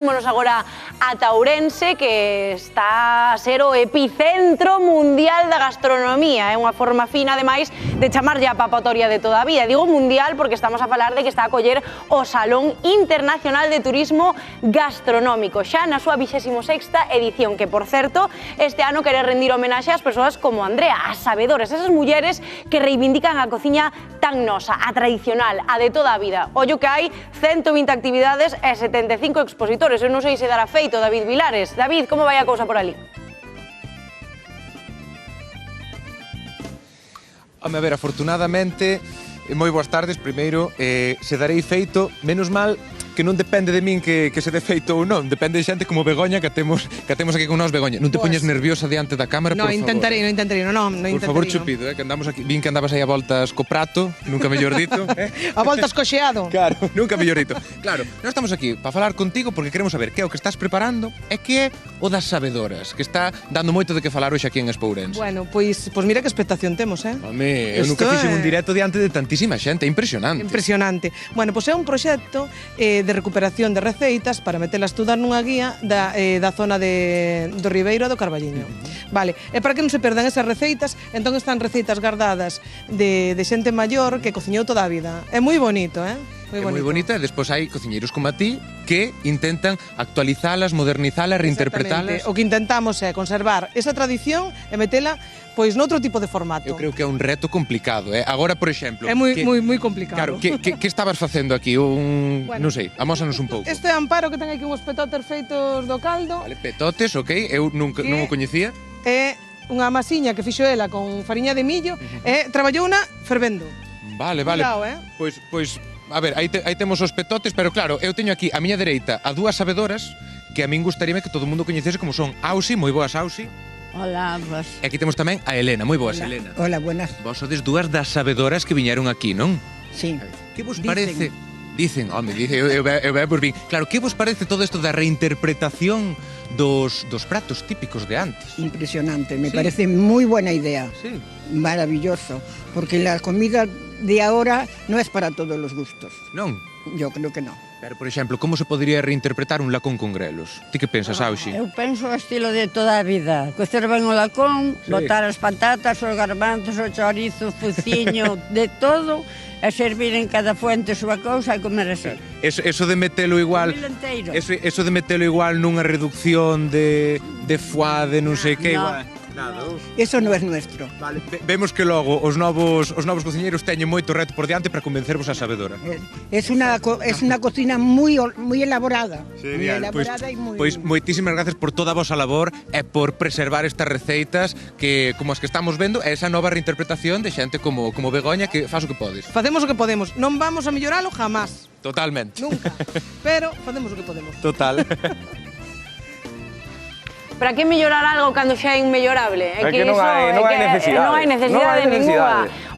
Vámonos agora ata Ourense, que está a ser o epicentro mundial da gastronomía. É unha forma fina, ademais, de chamarlle a papatoria de toda a vida. Digo mundial porque estamos a falar de que está a acoller o Salón Internacional de Turismo Gastronómico, xa na súa 26ª edición, que, por certo, este ano quere rendir homenaxe ás persoas como Andrea, as sabedoras, esas mulleres que reivindican a cociña tan nosa, a tradicional, a de toda a vida. Ollo que hai 120 actividades e 75 expositores. Eu non sei se dará feito David Vilares. David, como vai a cousa por ali? Home, a ver, afortunadamente, moi boas tardes, primeiro, se darei feito, menos mal que non depende de min que se dé feito ou non, depende de xente como Begoña que temos aquí con nós. Begoña, non te poñes nerviosa diante da cámara, por favor? Non intentarei, Por favor, Chupido, que andamos aquí, vin que andabas aí a voltas co prato, nunca mellor dito. A voltas coxeado. Claro, nunca mellor dito. Claro, nós estamos aquí para falar contigo porque queremos saber que é o que estás preparando e que é o das sabedoras, que está dando moito de que falar hoxe aquí en Expo Ourense. Bueno, pois mira que expectación temos, Home, eu nunca fixen un directo diante de tantísima xente, é impresionante. Impresionante. Bueno, pois é un proxecto de recuperación de receitas para metelas todas nunha guía da zona do Ribeiro e do Carballiño. Vale, e para que non se perdan esas receitas, entón están receitas guardadas de xente maior que cociñou toda a vida. É moi bonito, É moi bonita, e despois hai cociñeiros como a ti que intentan actualizalas, modernizalas, reinterpretalas. O que intentamos é conservar esa tradición e metela pois noutro tipo de formato. Eu creo que é un reto complicado, Agora, por exemplo, é moi complicado. Claro, que estabas facendo aquí? Bueno, non sei, amósanos un pouco. Este Amparo que ten aquí uns petotes feitos do caldo. Vale, petotes, ok, eu non o coñecía. É unha masiña que fixo ela con fariña de millo e traballouna fervendo. Vale. Cuidado, Pois, a ver, aí temos os petotes, pero claro, eu teño aquí a miña dereita a dúas sabedoras que a min gustaríame que todo o mundo coñecese, como son Ausi, moi boas Ausi. Hola, vos. E aquí temos tamén a Elena, moi boas. Hola. Elena. Hola, buenas. Vos sodes dúas das sabedoras que viñeron aquí, non? Sí. Que vos parece? Dicen, eu veo por bin. Claro, que vos parece todo isto da reinterpretación dos pratos típicos de antes? Impresionante, me parece muy buena idea. Sí. Maravilloso, porque la comida de ahora no es para todos los gustos. Non? Yo creo que no. Pero, por exemplo, como se podría reinterpretar un lacón con grelos? Ti que pensas, Auxi? Eu penso o estilo de toda a vida. Cocer ben o lacón, botar as patatas, os garbanzos, o chorizo, o fuciño, de todo, e servir en cada fuente súa cousa e comer así. Eso de metelo igual... Eso de metelo igual nunha reducción de foie, de non sei que, igual... Nada. Eso no es nuestro. Vale, vemos que logo os novos cociñeiros teñen moito reto por diante para convencervos a sabedora. Es una cocina muy elaborada. Muy elaborada y muy... Pois moitísimas gracias por toda a vosa labor e por preservar estas receitas que, como as que estamos vendo, é esa nova reinterpretación de xente como Begoña que faz o que podes. Facemos o que podemos. Non vamos a melloralo jamás. Totalmente. Nunca. Pero facemos o que podemos. Total. Para que mellorar algo cando xa é inmellorable? É que non hai necesidade. Non hai necesidade ninguna.